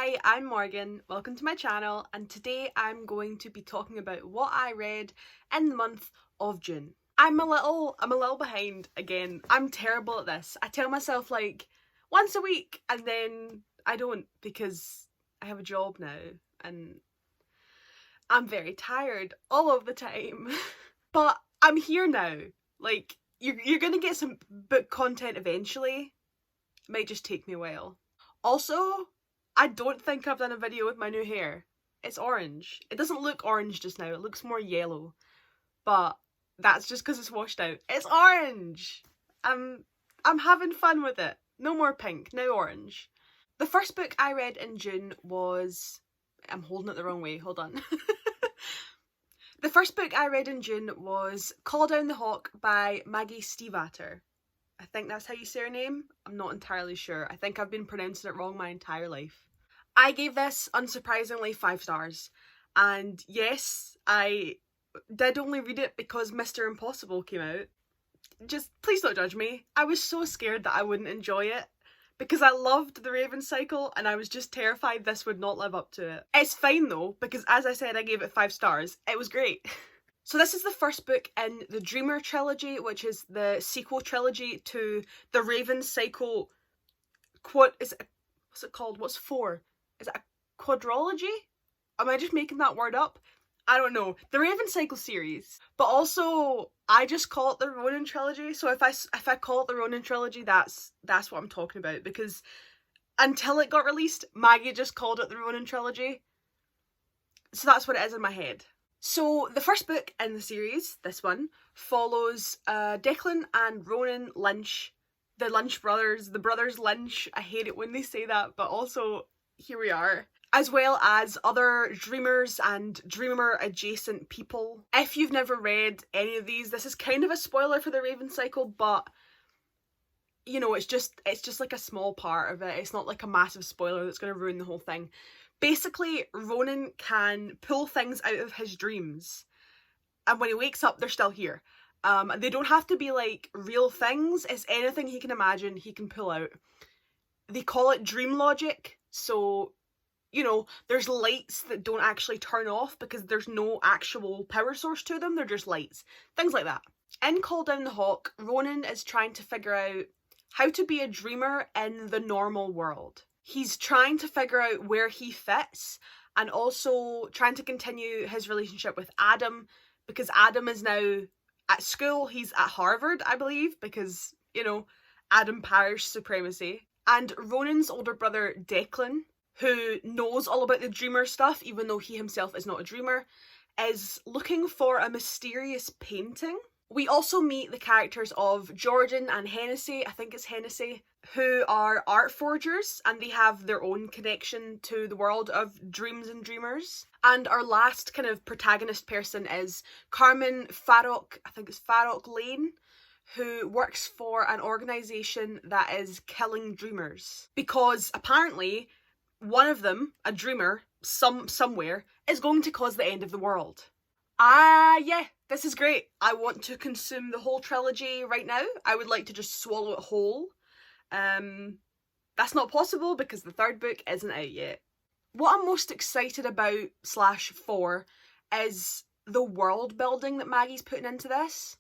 Hi, I'm Morgan, welcome to my channel, and today I'm going to be talking about what I read in the month of June. I'm a little behind again. I'm terrible at this. I tell myself like once a week and then I don't because I have a job now and I'm very tired all of the time. But I'm here now. Like you're gonna get some book content eventually. It might just take me a while. Also, I don't think I've done a video with my new hair. It's orange. It doesn't look orange just now, it looks more yellow. But that's just because it's washed out. It's orange! I'm having fun with it. No more pink, now orange. The first book I read in June was... I'm holding it the wrong way, hold on. The first book I read in June was Call Down the Hawk by Maggie Stiefvater. I think that's how you say her name. I'm not entirely sure. I think I've been pronouncing it wrong my entire life. I gave this, unsurprisingly, 5 stars. And yes, I did only read it because Mr. Impossible came out. Just, please don't judge me. I was so scared that I wouldn't enjoy it because I loved The Raven Cycle and I was just terrified this would not live up to it. It's fine though, because as I said, I gave it 5 stars. It was great. So this is the first book in the Dreamer trilogy, which is the sequel trilogy to The Raven Cycle. What's it called? What's 4? Is it a quadrology? Am I just making that word up? I don't know. The Raven Cycle series. But also, I just call it the Ronin trilogy. So if I call it the Ronin trilogy, that's what I'm talking about. Because until it got released, Maggie just called it the Ronin trilogy. So that's what it is in my head. So the first book in the series, this one, follows Declan and Ronan Lynch, the Lynch brothers, the brothers Lynch. I hate it when they say that, but also here we are. As well as other dreamers and dreamer adjacent people. If you've never read any of these, this is kind of a spoiler for the Raven Cycle, but you know, it's just like a small part of it. It's not like a massive spoiler that's going to ruin the whole thing. Basically, Ronan can pull things out of his dreams, and when he wakes up, they're still here. They don't have to be like real things. It's anything he can imagine, he can pull out. They call it dream logic, so you know, there's lights that don't actually turn off because there's no actual power source to them, they're just lights. Things like that. In Call Down the Hawk, Ronan is trying to figure out how to be a dreamer in the normal world. He's trying to figure out where he fits and also trying to continue his relationship with Adam because Adam is now at school. He's at Harvard, I believe, because, you know, Adam parish supremacy. And Ronan's older brother, Declan, who knows all about the dreamer stuff, even though he himself is not a dreamer, is looking for a mysterious painting. We also meet the characters of Jordan and Hennessy, I think it's Hennessy, who are art forgers and they have their own connection to the world of dreams and dreamers. And our last kind of protagonist person is Carmen Farrock, I think it's Farrock Lane, who works for an organisation that is killing dreamers. Because apparently one of them, a dreamer, somewhere, is going to cause the end of the world. Yeah, this is great. I want to consume the whole trilogy right now. I would like to just swallow it whole. That's not possible because the third book isn't out yet. What I'm most excited about / for is the world building that Maggie's putting into this.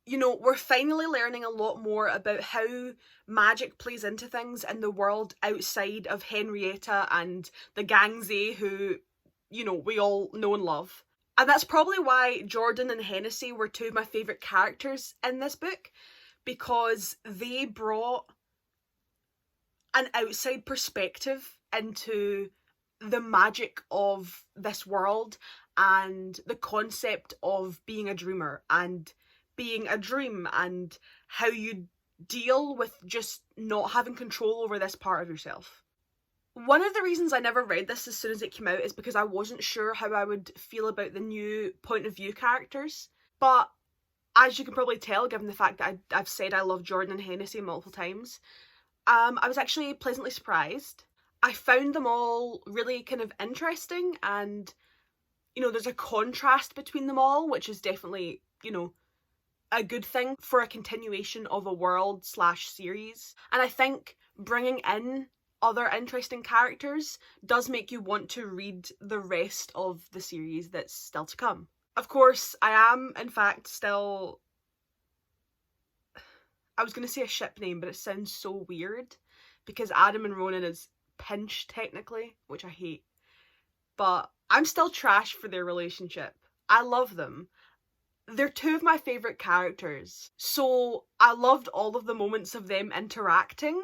You know, we're finally learning a lot more about how magic plays into things in the world outside of Henrietta and the Gangzé who, you know, we all know and love. And that's probably why Jordan and Hennessy were 2 of my favourite characters in this book, because they brought an outside perspective into the magic of this world and the concept of being a dreamer and being a dream and how you deal with just not having control over this part of yourself. One of the reasons I never read this as soon as it came out is because I wasn't sure how I would feel about the new point of view characters. But as you can probably tell, given the fact that I've said I love Jordan and Hennessy multiple times, I was actually pleasantly surprised. I found them all really kind of interesting and, you know, there's a contrast between them all, which is definitely, you know, a good thing for a continuation of a world / series. And I think bringing in other interesting characters does make you want to read the rest of the series that's still to come. Of course, I am in fact still, I was going to say a ship name, but it sounds so weird because Adam and Ronan is pinched technically, which I hate. But I'm still trash for their relationship. I love them. They're two of my favourite characters. So I loved all of the moments of them interacting.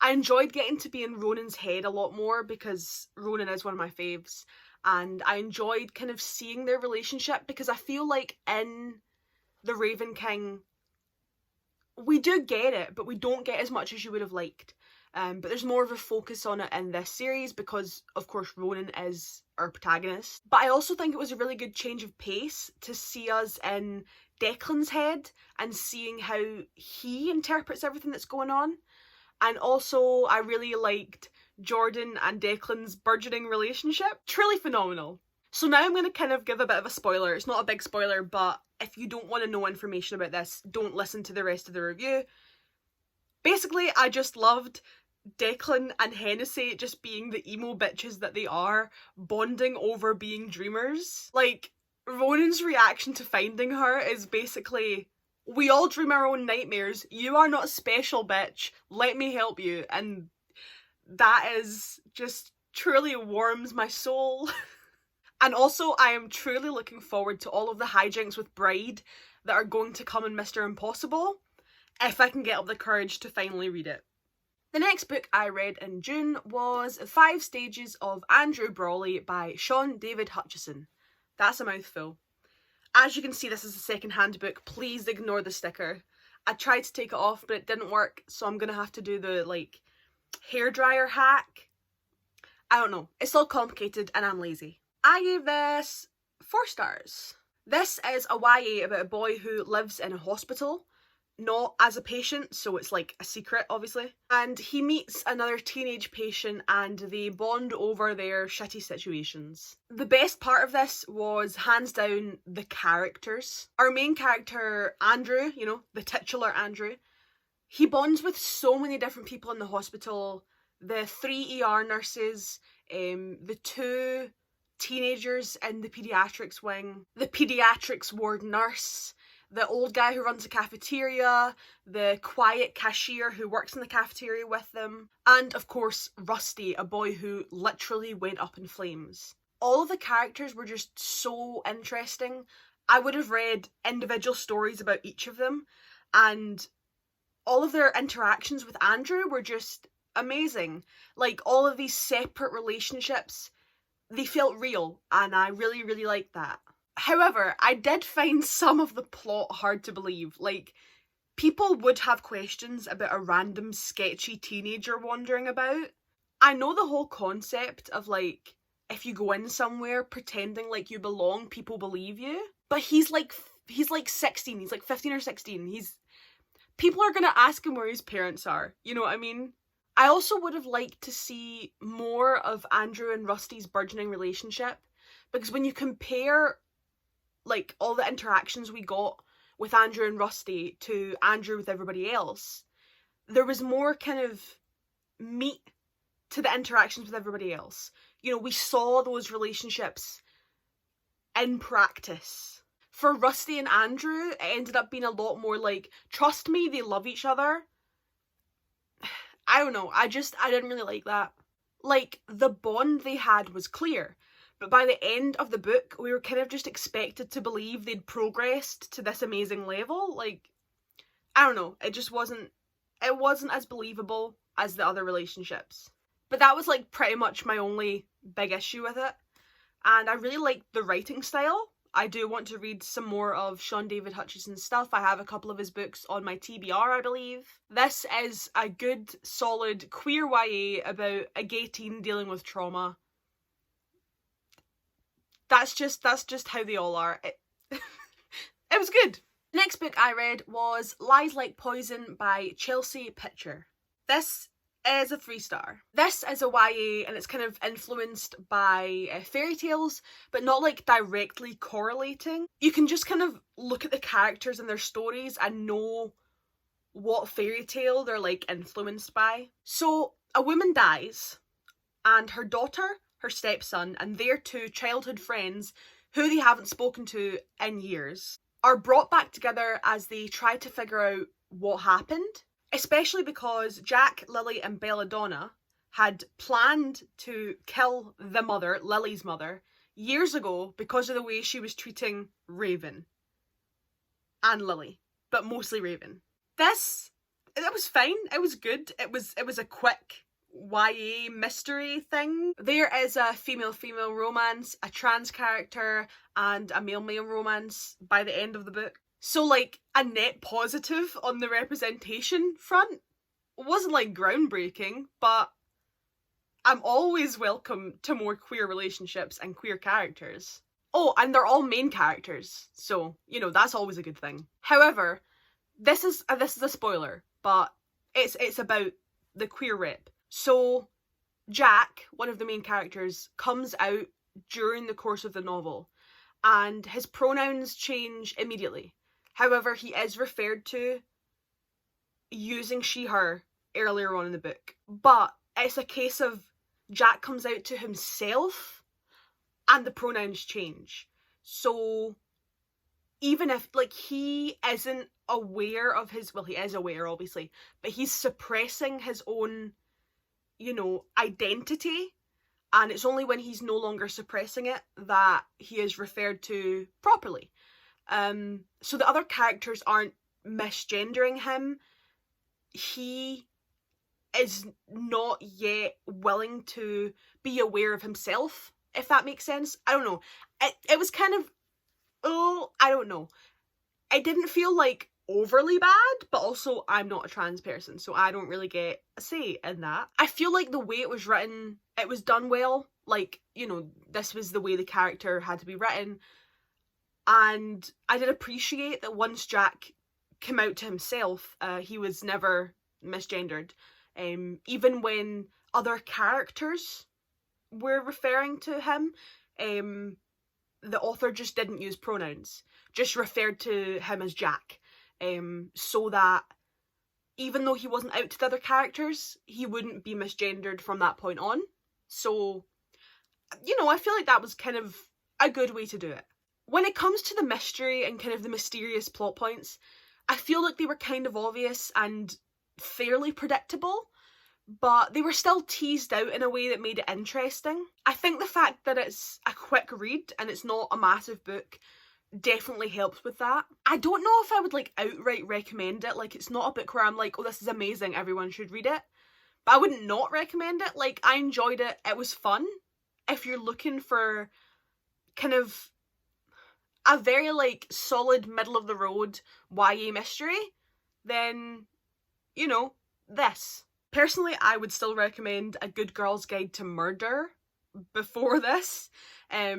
I enjoyed getting to be in Ronan's head a lot more because Ronan is one of my faves. And I enjoyed kind of seeing their relationship because I feel like in The Raven King, we do get it, but we don't get as much as you would have liked. But there's more of a focus on it in this series because, of course, Ronan is our protagonist. But I also think it was a really good change of pace to see us in Declan's head and seeing how he interprets everything that's going on. And also, I really liked Jordan and Declan's burgeoning relationship. Truly phenomenal. So now I'm going to kind of give a bit of a spoiler. It's not a big spoiler, but if you don't want to know information about this, don't listen to the rest of the review. Basically, I just loved Declan and Hennessy just being the emo bitches that they are, bonding over being dreamers. Like, Ronan's reaction to finding her is basically, we all dream our own nightmares, you are not special, bitch, let me help you. And that is just truly warms my soul. And also, I am truly looking forward to all of the hijinks with Bride that are going to come in Mr. Impossible, if I can get up the courage to finally read it. The next book I read in June was 5 Stages of Andrew Brawley by Sean David Hutchison. That's a mouthful. As you can see, this is a second-hand book. Please ignore the sticker. I tried to take it off, but it didn't work, so I'm gonna have to do the, hairdryer hack. I don't know. It's all complicated, and I'm lazy. I gave this 4 stars. This is a YA about a boy who lives in a hospital, not as a patient, so it's like a secret, obviously. And he meets another teenage patient and they bond over their shitty situations. The best part of this was, hands down, the characters. Our main character, Andrew, the titular Andrew, he bonds with so many different people in the hospital. The 3 ER nurses, the 2 teenagers in the paediatrics wing, the paediatrics ward nurse, the old guy who runs the cafeteria, the quiet cashier who works in the cafeteria with them, and of course Rusty, a boy who literally went up in flames. All of the characters were just so interesting. I would have read individual stories about each of them, and all of their interactions with Andrew were just amazing. Like, all of these separate relationships, they felt real, and I really, really liked that. However, I did find some of the plot hard to believe. Like, people would have questions about a random sketchy teenager wandering about. I know the whole concept of, if you go in somewhere pretending like you belong, people believe you. But he's like 16, he's like 15 or 16. People are gonna ask him where his parents are, you know what I mean? I also would have liked to see more of Andrew and Rusty's burgeoning relationship, because when you compare all the interactions we got with Andrew and Rusty to Andrew with everybody else, there was more kind of meat to the interactions with everybody else. We saw those relationships in practice. For Rusty and Andrew, it ended up being a lot more trust me, they love each other. I don't know, I didn't really like that. The bond they had was clear, but by the end of the book, we were kind of just expected to believe they'd progressed to this amazing level. I don't know, it wasn't as believable as the other relationships. But that was pretty much my only big issue with it. And I really liked the writing style. I do want to read some more of Sean David Hutchison's stuff. I have a couple of his books on my TBR, I believe. This is a good, solid, queer YA about a gay teen dealing with trauma. That's just how they all are. It was good. The next book I read was Lies Like Poison by Chelsea Pitcher. This is a 3-star. This is a YA and it's kind of influenced by fairy tales, but not directly correlating. You can just kind of look at the characters and their stories and know what fairy tale they're influenced by. So A woman dies, and her daughter, her stepson, and their two childhood friends, who they haven't spoken to in years, are brought back together as they try to figure out what happened, especially because Jack, Lily and Belladonna had planned to kill the mother, Lily's mother, years ago because of the way she was treating Raven and Lily, but mostly Raven. It was fine, it was good, it was a quick YA mystery thing. There is a female-female romance, a trans character, and a male-male romance by the end of the book. So like a net positive on the representation front. It wasn't like groundbreaking, but I'm always welcome to more queer relationships and queer characters. Oh, and they're all main characters, so, you know, that's always a good thing. However, this is a spoiler, but it's about the queer rep. So, Jack, one of the main characters, comes out during the course of the novel, and his pronouns change immediately. However, he is referred to using she, her earlier on in the book. But it's a case of Jack comes out to himself and the pronouns change. So even if, like, he isn't aware of his, well, he is aware obviously, but he's suppressing his own, you know, identity, and it's only when he's no longer suppressing it that he is referred to properly. So the other characters aren't misgendering him. He is not yet willing to be aware of himself, if that makes sense. I don't know. It was kind of, I don't know. It didn't feel like overly bad, but also I'm not a trans person, so I don't really get a say in that. I feel like the way it was written, it was done well. Like, you know, this was the way the character had to be written. And I did appreciate that once Jack came out to himself, he was never misgendered. Even when other characters were referring to him, the author just didn't use pronouns, just referred to him as Jack, so that even though he wasn't out to the other characters, he wouldn't be misgendered from that point on. So, you know, I feel like that was kind of a good way to do it. When it comes to the mystery and kind of the mysterious plot points, I feel like they were kind of obvious and fairly predictable, but they were still teased out in a way that made it interesting. I think the fact that it's a quick read and it's not a massive book definitely helps with that. I don't know if I would like outright recommend it. Like, it's not a book where I'm like, oh, this is amazing, everyone should read it. But I wouldn't not recommend it. Like, I enjoyed it. It was fun. If you're looking for kind of a very like solid middle of the road YA mystery, then, you know, this. Personally, I would still recommend A Good Girl's Guide to Murder before this. But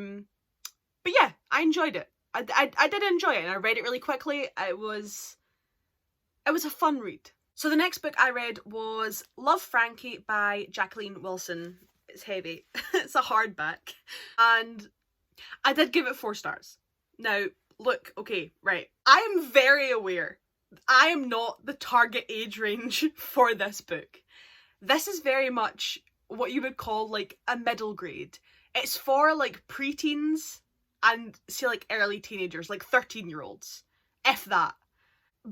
yeah, I enjoyed it. I did enjoy it, and I read it really quickly. It was a fun read. So the next book I read was Love, Frankie by Jacqueline Wilson. It's heavy. It's a hardback. And I did give it 4 stars. Now, look, okay, right. I am very aware I am not the target age range for this book. This is very much what you would call like a middle grade. It's for like preteens and say like early teenagers, like 13-year-olds, if that.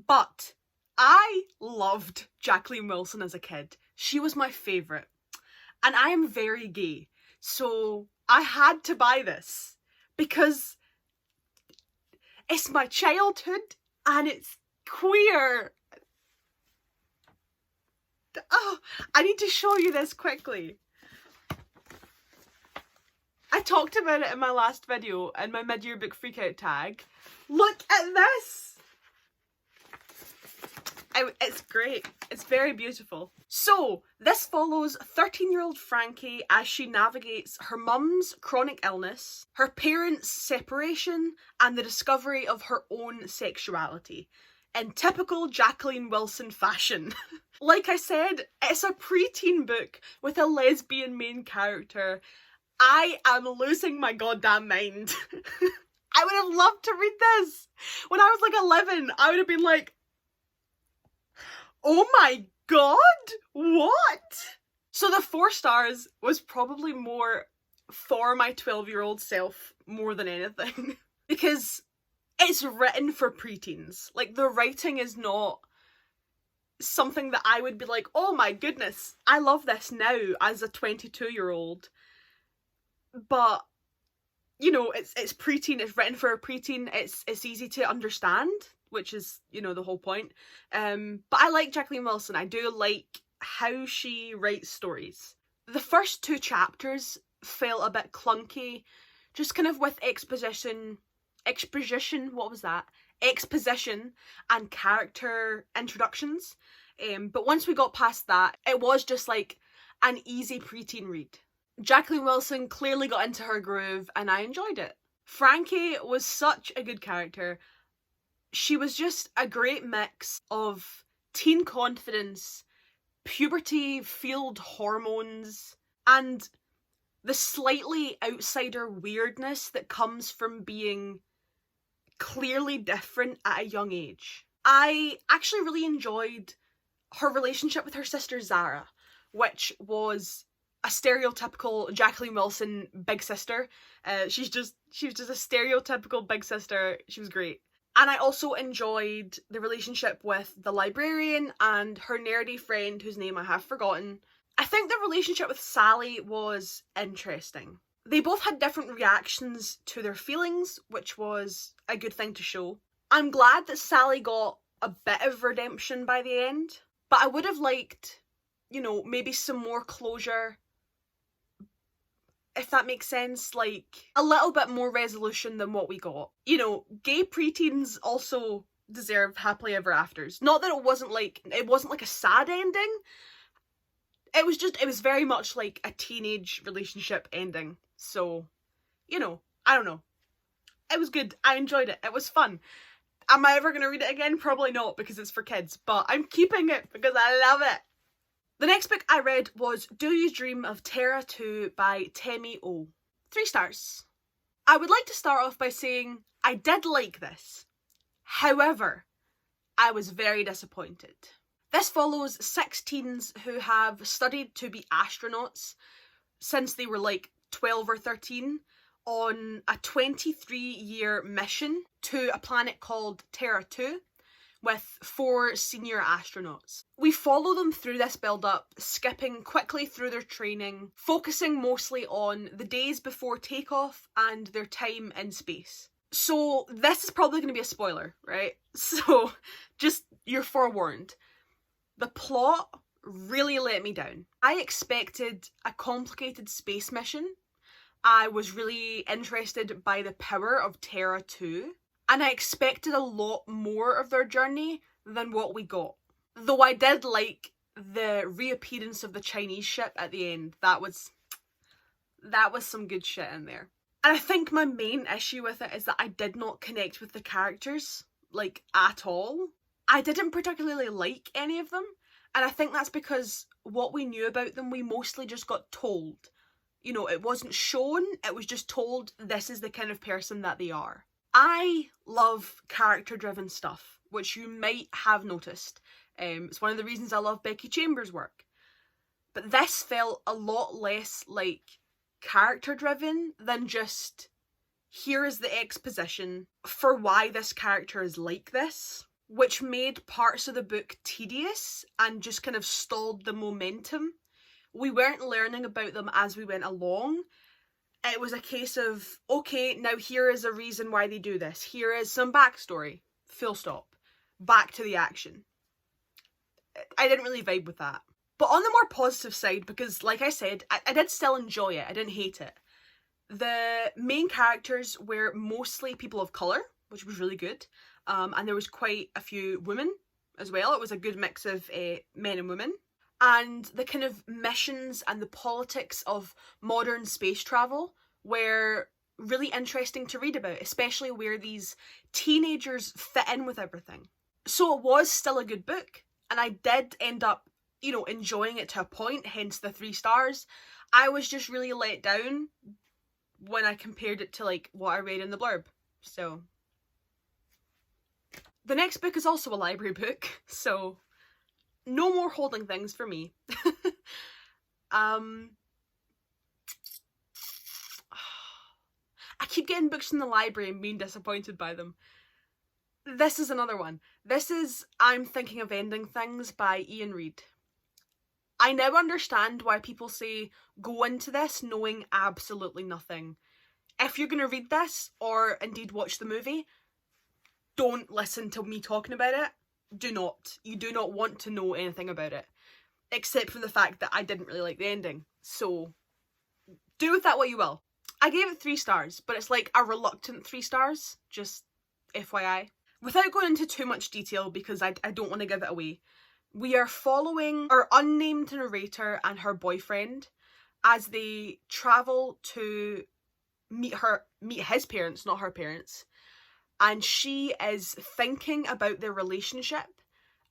But I loved Jacqueline Wilson as a kid. She was my favourite. And I am very gay, so I had to buy this because it's my childhood and it's queer. Oh, I need to show you this quickly. I talked about it in my last video in my mid-year book freakout tag. Look at this! It's great. It's very beautiful. So, this follows 13-year-old Frankie as she navigates her mum's chronic illness, her parents' separation, and the discovery of her own sexuality, in typical Jacqueline Wilson fashion. Like I said, it's a preteen book with a lesbian main character. I am losing my goddamn mind. I would have loved to read this. When I was like 11, I would have been like, oh my god, what? So the 4 stars was probably more for my 12-year-old self more than anything. Because it's written for preteens. Like, the writing is not something that I would be like, oh my goodness, I love this now as a 22-year-old. But, you know, it's preteen, it's written for a preteen, it's easy to understand, which is, you know, the whole point. But I like Jacqueline Wilson. I do like how she writes stories. The first 2 chapters felt a bit clunky, just kind of with exposition, what was that? Exposition and character introductions. But once we got past that, it was just like an easy preteen read. Jacqueline Wilson clearly got into her groove and I enjoyed it. Frankie was such a good character. She was just a great mix of teen confidence, puberty fueled hormones, and the slightly outsider weirdness that comes from being clearly different at a young age. I actually really enjoyed her relationship with her sister Zara, which was a stereotypical Jacqueline Wilson big sister. She was just a stereotypical big sister. She was great. And I also enjoyed the relationship with the librarian and her nerdy friend whose name I have forgotten. I think the relationship with Sally was interesting. They both had different reactions to their feelings, which was a good thing to show. I'm glad that Sally got a bit of redemption by the end, but I would have liked, you know, maybe some more closure, if that makes sense, like a little bit more resolution than what we got. You know, gay preteens also deserve happily ever afters. Not that it wasn't like a sad ending. It was very much like a teenage relationship ending. So, you know, I don't know. It was good. I enjoyed it. It was fun. Am I ever going to read it again? Probably not, because it's for kids, but I'm keeping it because I love it. The next book I read was Do You Dream of Terra 2 by Temi O. 3 stars. I would like to start off by saying I did like this. However, I was very disappointed. This follows 6 teens who have studied to be astronauts since they were like 12 or 13 on a 23-year mission to a planet called Terra 2 with 4 senior astronauts. We follow them through this build-up, skipping quickly through their training, focusing mostly on the days before takeoff and their time in space. So this is probably going to be a spoiler, right? So just, you're forewarned. The plot really let me down. I expected a complicated space mission. I was really interested by the power of Terra 2. And I expected a lot more of their journey than what we got. Though I did like the reappearance of the Chinese ship at the end. That was some good shit in there. And I think my main issue with it is that I did not connect with the characters, like, at all. I didn't particularly like any of them. And I think that's because what we knew about them, we mostly just got told. You know, it wasn't shown, it was just told this is the kind of person that they are. I love character-driven stuff, which you might have noticed. It's one of the reasons I love Becky Chambers' work. But this felt a lot less like character-driven than just, here is the exposition for why this character is like this, which made parts of the book tedious and just kind of stalled the momentum. We weren't learning about them as we went along. It was a case of, okay, now here is a reason why they do this. Here is some backstory. Full stop. Back to the action. I didn't really vibe with that. But on the more positive side, because like I said, I did still enjoy it. I didn't hate it. The main characters were mostly people of colour, which was really good. And there was quite a few women as well. It was a good mix of men and women. And the kind of missions and the politics of modern space travel were really interesting to read about, especially where these teenagers fit in with everything. So it was still a good book, and I did end up, you know, enjoying it to a point, hence the 3 stars. I was just really let down when I compared it to, like, what I read in the blurb. So the next book is also a library book, so no more holding things for me. I keep getting books from the library and being disappointed by them. This is another one. This is I'm Thinking of Ending Things by Ian Reid. I now understand why people say go into this knowing absolutely nothing. If you're going to read this, or indeed watch the movie, don't listen to me talking about it. Do not. You do not want to know anything about it. Except for the fact that I didn't really like the ending. So, do with that what you will. I gave it 3 stars, but it's like a reluctant 3 stars. Just FYI. Without going into too much detail, because I don't want to give it away, we are following our unnamed narrator and her boyfriend as they travel to meet his parents, not her parents. And she is thinking about their relationship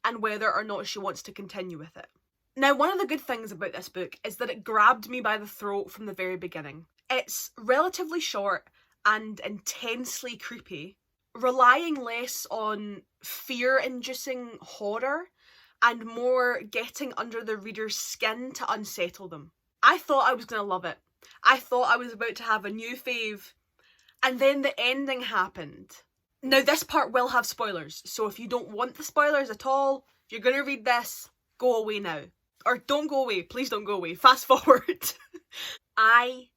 and whether or not she wants to continue with it. Now, one of the good things about this book is that it grabbed me by the throat from the very beginning. It's relatively short and intensely creepy, relying less on fear-inducing horror and more getting under the reader's skin to unsettle them. I thought I was going to love it. I thought I was about to have a new fave, and then the ending happened. Now, this part will have spoilers, so if you don't want the spoilers at all, if you're going to read this, go away now. Or don't go away, please don't go away, fast forward. I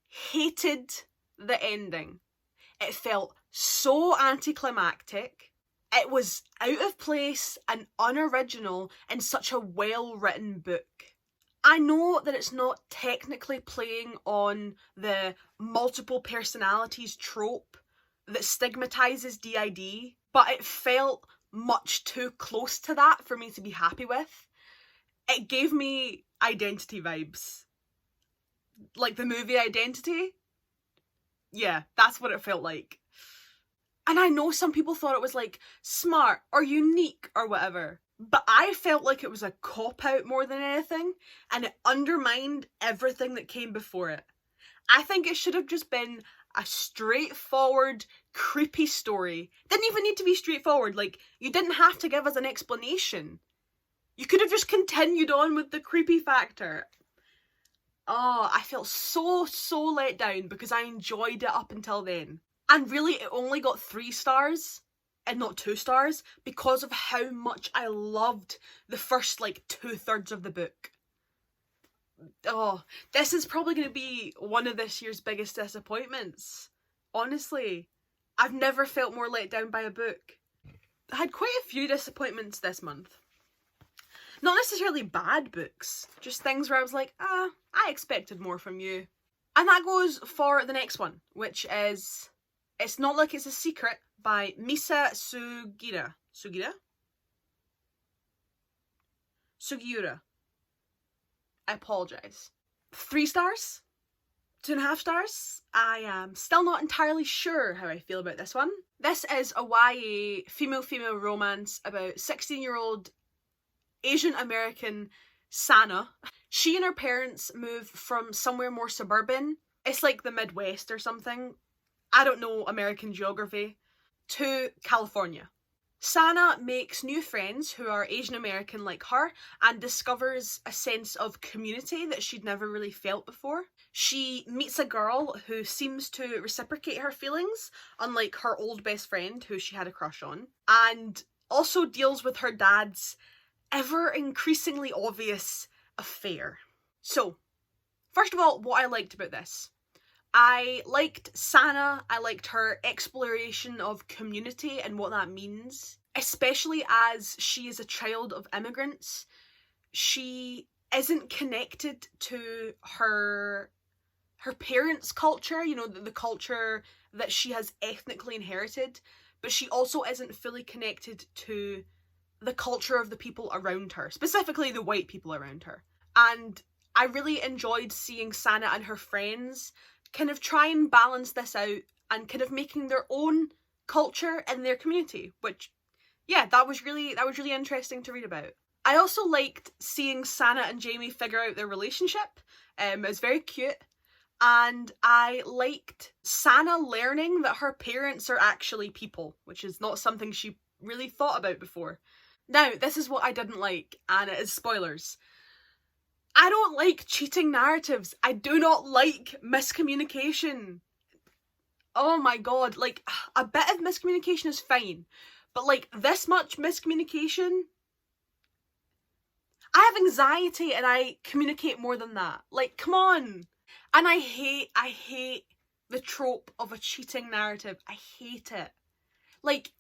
hated the ending. It felt so anticlimactic. It was out of place and unoriginal in such a well-written book. I know that it's not technically playing on the multiple personalities trope that stigmatizes DID, but it felt much too close to that for me to be happy with. It gave me Identity vibes. Like the movie Identity? Yeah, that's what it felt like. And I know some people thought it was like smart or unique or whatever, but I felt like it was a cop-out more than anything, and it undermined everything that came before it. I think it should have just been a straightforward, creepy story. Didn't even need to be straightforward, like, you didn't have to give us an explanation. You could have just continued on with the creepy factor. Oh, I felt so let down because I enjoyed it up until then. And really, it only got 3 stars and not 2 stars because of how much I loved the first, like, 2/3 of the book. Oh, this is probably going to be one of this year's biggest disappointments. Honestly, I've never felt more let down by a book. I had quite a few disappointments this month. Not necessarily bad books, just things where I was like, I expected more from you. And that goes for the next one, which is It's Not Like It's a Secret by Misa Sugiura. Sugiura. I apologise. 3 stars? 2.5 stars? I am still not entirely sure how I feel about this one. This is a YA female-female romance about 16-year-old Asian American Sana. She and her parents move from somewhere more suburban. It's like the Midwest or something. I don't know American geography. To California. Sana makes new friends who are Asian American like her and discovers a sense of community that she'd never really felt before. She meets a girl who seems to reciprocate her feelings, unlike her old best friend who she had a crush on, and also deals with her dad's ever increasingly obvious affair. So, first of all, what I liked about this. I liked Sana, I liked her exploration of community and what that means, especially as she is a child of immigrants. She isn't connected to her parents' culture, you know, the culture that she has ethnically inherited, but she also isn't fully connected to the culture of the people around her, specifically the white people around her. And I really enjoyed seeing Sana and her friends kind of try and balance this out and kind of making their own culture in their community, which, yeah, that was really interesting to read about. I also liked seeing Sana and Jamie figure out their relationship. It was very cute. And I liked Sana learning that her parents are actually people, which is not something she really thought about before. Now, this is what I didn't like, and it is spoilers. I don't like cheating narratives. I do not like miscommunication. Oh my god, like, a bit of miscommunication is fine, but like this much miscommunication? I have anxiety and I communicate more than that. Like, come on. And I hate the trope of a cheating narrative. I hate it. Like,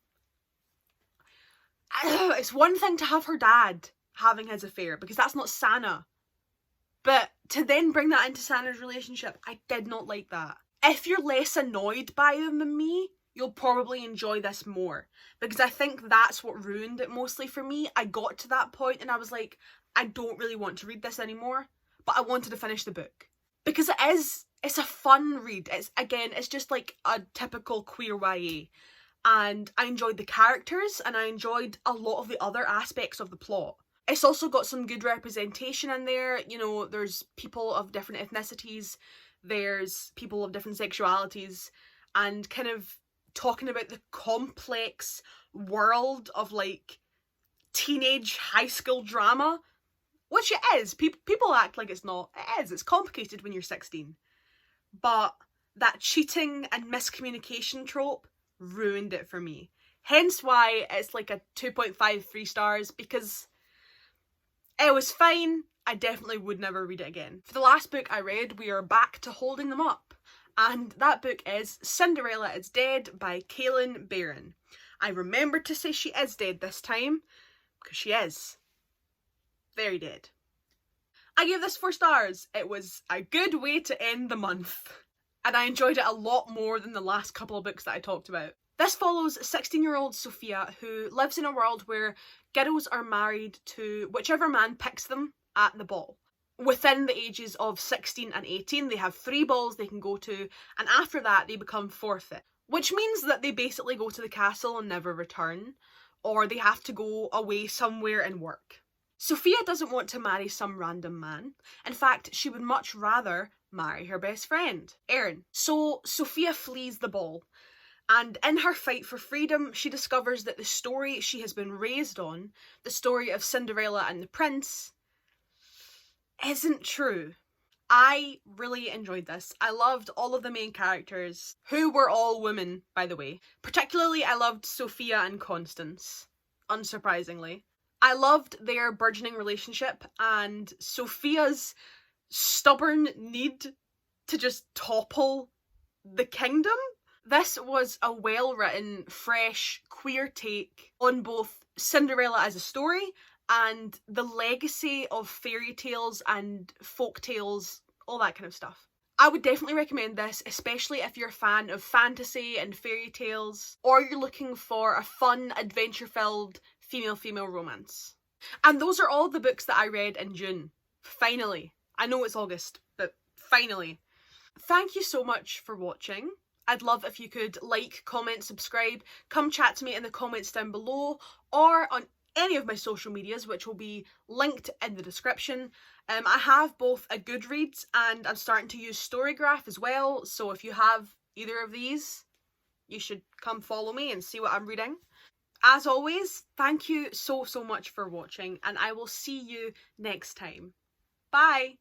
it's one thing to have her dad having his affair, because that's not Sana. But to then bring that into Sana's relationship, I did not like that. If you're less annoyed by them than me, you'll probably enjoy this more, because I think that's what ruined it mostly for me. I got to that point and I was like, I don't really want to read this anymore, but I wanted to finish the book. Because it's a fun read. It's just like a typical queer YA. And I enjoyed the characters and I enjoyed a lot of the other aspects of the plot. It's also got some good representation in there. You know, there's people of different ethnicities, there's people of different sexualities, and kind of talking about the complex world of like teenage high school drama, which it is. People act like it's not. It is. It's complicated when you're 16. But that cheating and miscommunication trope ruined it for me. Hence why it's like a 2.5 3 stars, because it was fine. I definitely would never read it again. For the last book I read, we are back to holding them up. And that book is Cinderella Its Dead by Kaylin Barron. I remembered to say she is dead this time, because she is. Very dead. I gave this 4 stars. It was a good way to end the month. And I enjoyed it a lot more than the last couple of books that I talked about. This follows 16-year-old Sophia, who lives in a world where girls are married to whichever man picks them at the ball. Within the ages of 16 and 18, they have 3 balls they can go to, and after that they become forfeit. Which means that they basically go to the castle and never return, or they have to go away somewhere and work. Sophia doesn't want to marry some random man. In fact, she would much rather marry her best friend, Erin. So Sophia flees the ball, and in her fight for freedom, she discovers that the story she has been raised on, the story of Cinderella and the prince, isn't true. I really enjoyed this. I loved all of the main characters, who were all women, by the way. Particularly, I loved Sophia and Constance, unsurprisingly. I loved their burgeoning relationship and Sophia's stubborn need to just topple the kingdom. This was a well-written, fresh, queer take on both Cinderella as a story and the legacy of fairy tales and folk tales, all that kind of stuff. I would definitely recommend this, especially if you're a fan of fantasy and fairy tales, or you're looking for a fun, adventure-filled female-female romance. And those are all the books that I read in June. Finally. I know it's August, but finally. Thank you so much for watching. I'd love if you could like, comment, subscribe, come chat to me in the comments down below, or on any of my social medias, which will be linked in the description. I have both a Goodreads and I'm starting to use Storygraph as well, so if you have either of these, you should come follow me and see what I'm reading. As always, thank you so much for watching, and I will see you next time. Bye!